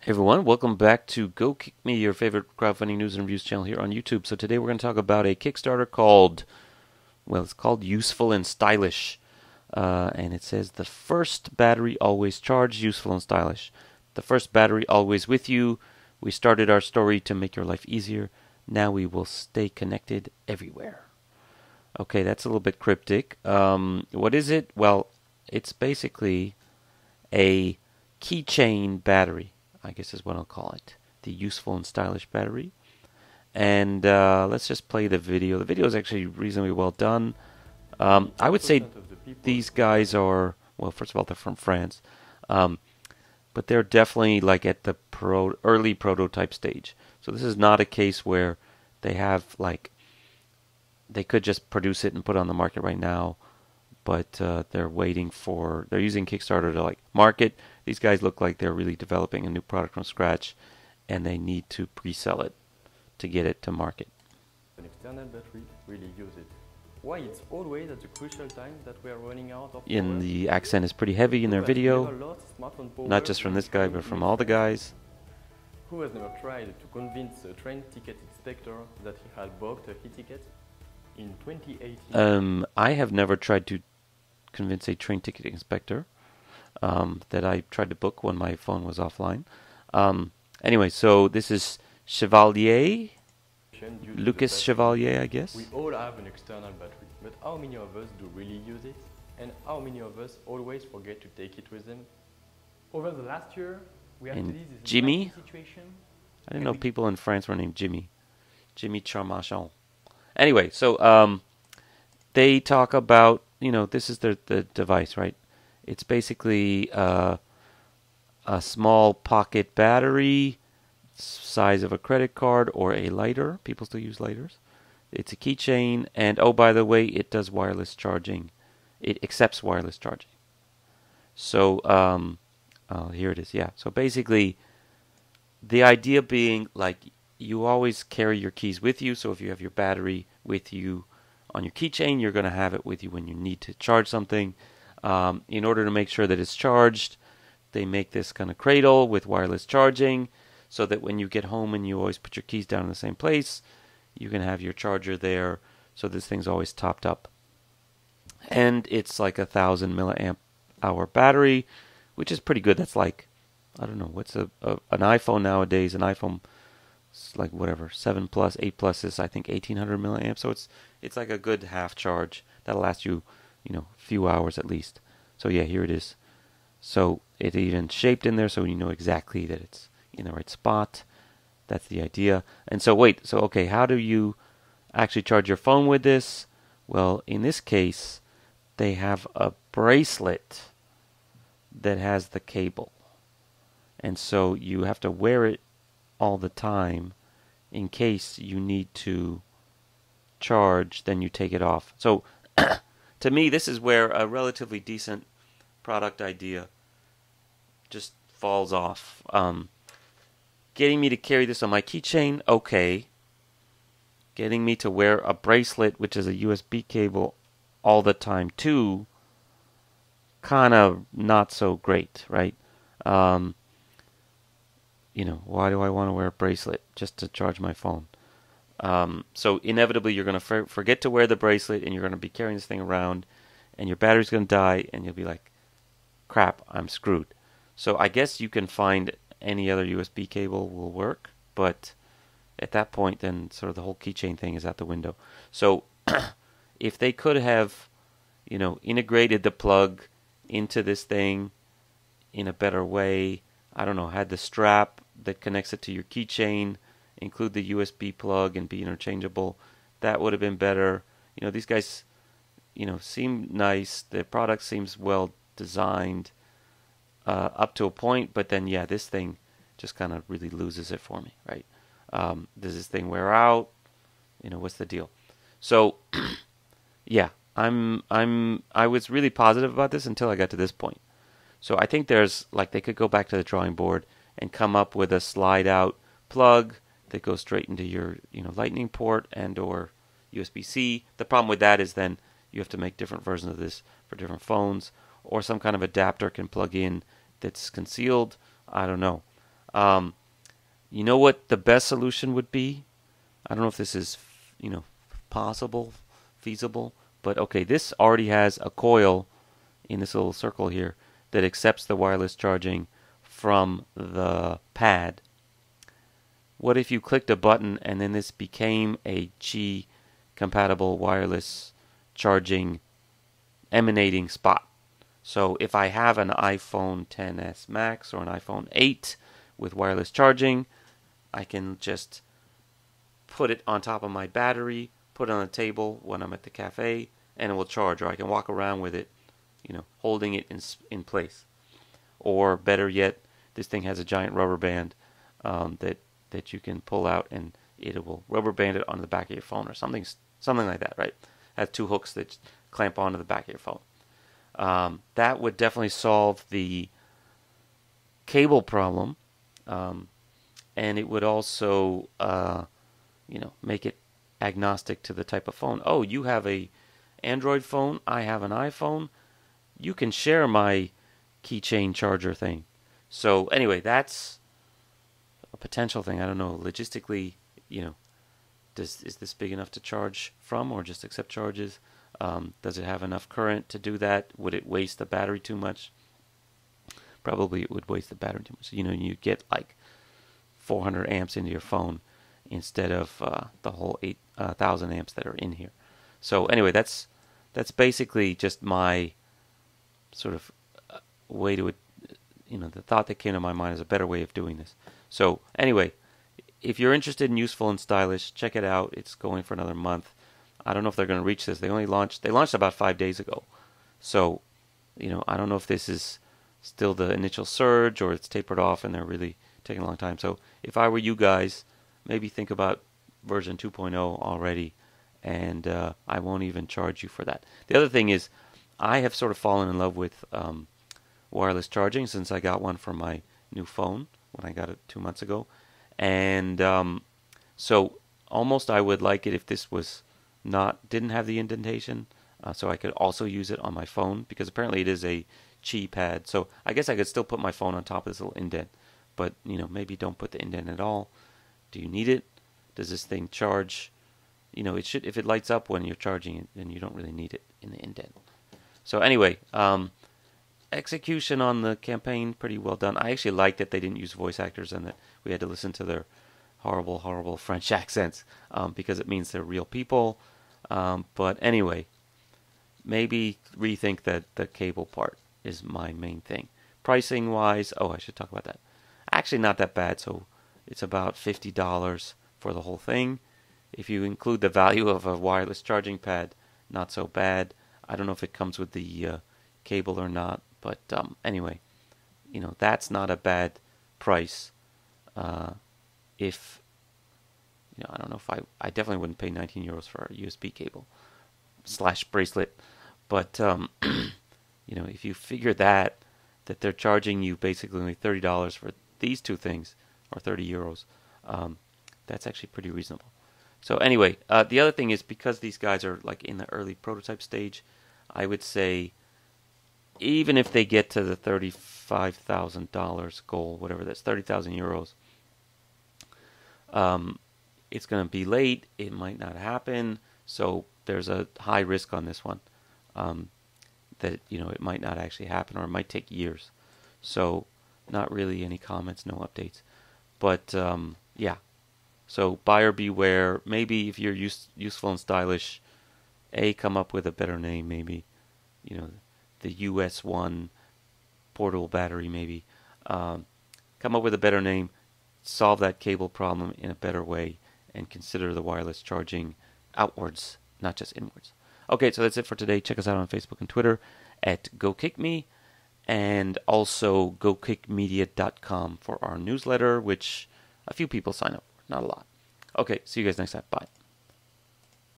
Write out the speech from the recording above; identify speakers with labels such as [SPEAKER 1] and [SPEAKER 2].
[SPEAKER 1] Hey everyone, welcome back to Go Kick Me, your favorite crowdfunding news and reviews channel here on YouTube. So today we're going to talk about a Kickstarter called, well, it's called Useful and Stylish. And it says, the first battery always charged, useful and stylish. The first battery always with you. We started our story to make your life easier. Now we will stay connected everywhere. Okay, that's a little bit cryptic. What is it? Well, it's basically a keychain battery, I guess is what I'll call it. The useful and stylish battery. And let's just play the video. The video is actually reasonably well done. I would say these guys are, well, first of all, they're from France. But they're definitely like at the early prototype stage. So this is not a case where they have like, they could just produce it and put it on the market right now. But they're using Kickstarter to like market. These guys look like they're really developing a new product from scratch, and they need to pre-sell it to get it to market.
[SPEAKER 2] An external battery, really use it. Why it's always at the crucial time that we are running out of power?
[SPEAKER 1] And the accent is pretty heavy in their video, not just from this guy, but from all the guys.
[SPEAKER 2] Who has never tried to convince a train ticket inspector that he had booked a e-ticket? In 2018...
[SPEAKER 1] I have never tried to convince a train ticket inspector that I tried to book when my phone was offline. Anyway, so this is Chevalier, Lucas Chevalier, I guess.
[SPEAKER 2] We all have an external battery, but how many of us do really use it? And how many of us always forget to take it with them?
[SPEAKER 3] Over the last year, we have
[SPEAKER 1] And
[SPEAKER 3] this
[SPEAKER 1] Jimmy?
[SPEAKER 3] situation.
[SPEAKER 1] I didn't know people in France were named Jimmy. Jimmy Charmachon. Anyway, so they talk about, this is the device, right? It's basically a small pocket battery, size of a credit card or a lighter. People still use lighters. It's a keychain, and oh, by the way, it does wireless charging. It accepts wireless charging. So here it is. Yeah. So basically, the idea being like you always carry your keys with you. So if you have your battery with you on your keychain, you're going to have it with you when you need to charge something. In order to make sure that it's charged, they make this kind of cradle with wireless charging so that when you get home and you always put your keys down in the same place, you can have your charger there. So this thing's always topped up. And it's like 1,000 milliamp hour battery, which is pretty good. That's like, I don't know, what's an iPhone nowadays? An iPhone, like whatever, 7 Plus, 8 Plus is I think 1,800 milliamps. So it's like a good half charge that'll last you, a few hours at least. So yeah, here it is. So it even shaped in there so you know exactly that it's in the right spot. That's the idea. And so okay, how do you actually charge your phone with this? Well, in this case, they have a bracelet that has the cable. And so you have to wear it all the time in case you need to charge, then you take it off. So to me, this is where a relatively decent product idea just falls off. Getting me to carry this on my keychain, okay. Getting me to wear a bracelet, which is a USB cable, all the time too, kind of not so great, right? Why do I want to wear a bracelet just to charge my phone? So inevitably you're going to forget to wear the bracelet, and you're going to be carrying this thing around, and your battery's going to die, and you'll be like, crap, I'm screwed. So I guess you can find any other USB cable will work, but at that point then sort of the whole keychain thing is out the window. So if they could have, integrated the plug into this thing in a better way, I don't know, had the strap that connects it to your keychain, include the USB plug and be interchangeable, that would have been better. These guys, seem nice. The product seems well designed up to a point, but then, yeah, this thing just kind of really loses it for me, right? Does this thing wear out? What's the deal? So, yeah, I was really positive about this until I got to this point. So I think they could go back to the drawing board and come up with a slide-out plug that goes straight into your, Lightning port and or USB-C. The problem with that is then you have to make different versions of this for different phones, or some kind of adapter can plug in that's concealed. I don't know. You know what the best solution would be? I don't know if this is, possible, feasible, but okay, this already has a coil in this little circle here that accepts the wireless charging from the pad. What if you clicked a button and then this became a Qi compatible wireless charging emanating spot? So if I have an iPhone XS Max or an iPhone 8 with wireless charging, I can just put it on top of my battery, put it on the table when I'm at the cafe, and it will charge. Or I can walk around with it, holding it in place. Or better yet, this thing has a giant rubber band that you can pull out, and it will rubber band it onto the back of your phone or something like that, right? It has two hooks that clamp onto the back of your phone. That would definitely solve the cable problem, and it would also, make it agnostic to the type of phone. Oh, you have a Android phone, I have an iPhone. You can share my keychain charger thing. So anyway, that's a potential thing. I don't know. Logistically, is this big enough to charge from or just accept charges? Does it have enough current to do that? Would it waste the battery too much? Probably it would waste the battery too much. You get like 400 amps into your phone instead of the whole 8,000 amps that are in here. So anyway, that's basically just my sort of way to, the thought that came to my mind is a better way of doing this. So anyway, if you're interested in Useful and Stylish, check it out. It's going for another month. I don't know if they're going to reach this. They launched about 5 days ago. So, I don't know if this is still the initial surge or it's tapered off and they're really taking a long time. So if I were you guys, maybe think about version 2.0 already, and I won't even charge you for that. The other thing is, I have sort of fallen in love with wireless charging since I got one for my new phone when I got it 2 months ago. And so almost I would like it if this was didn't have the indentation, so I could also use it on my phone, because apparently it is a Qi pad. So I guess I could still put my phone on top of this little indent, but maybe don't put the indent at all. Do you need it? Does this thing charge? It should. If it lights up when you're charging it, then you don't really need it in the indent. So anyway, execution on the campaign pretty well done. I actually liked that they didn't use voice actors and that we had to listen to their horrible, horrible French accents, because it means they're real people. But anyway, maybe rethink that the cable part is my main thing. Pricing wise, I should talk about that. Actually, not that bad. So it's about $50 for the whole thing. If you include the value of a wireless charging pad, not so bad. I don't know if it comes with the cable or not, but anyway, that's not a bad price. If I don't know if I definitely wouldn't pay 19 euros for a USB cable / bracelet, but if you figure that they're charging you basically only $30 for these two things, or 30 euros, that's actually pretty reasonable. So anyway, the other thing is, because these guys are like in the early prototype stage, I would say even if they get to the $35,000 goal, whatever that's, 30,000 euros, it's going to be late. It might not happen. So there's a high risk on this one, that it might not actually happen, or it might take years. So not really any comments, no updates. But yeah. So buyer beware. Maybe if you're useful and stylish, come up with a better name. Maybe the US1 portable battery. Maybe come up with a better name. Solve that cable problem in a better way, and consider the wireless charging outwards, not just inwards. Okay, so that's it for today. Check us out on Facebook and Twitter at GoKickMe, and also GoKickMedia.com for our newsletter, which a few people sign up for, not a lot. Okay, see you guys next time. Bye.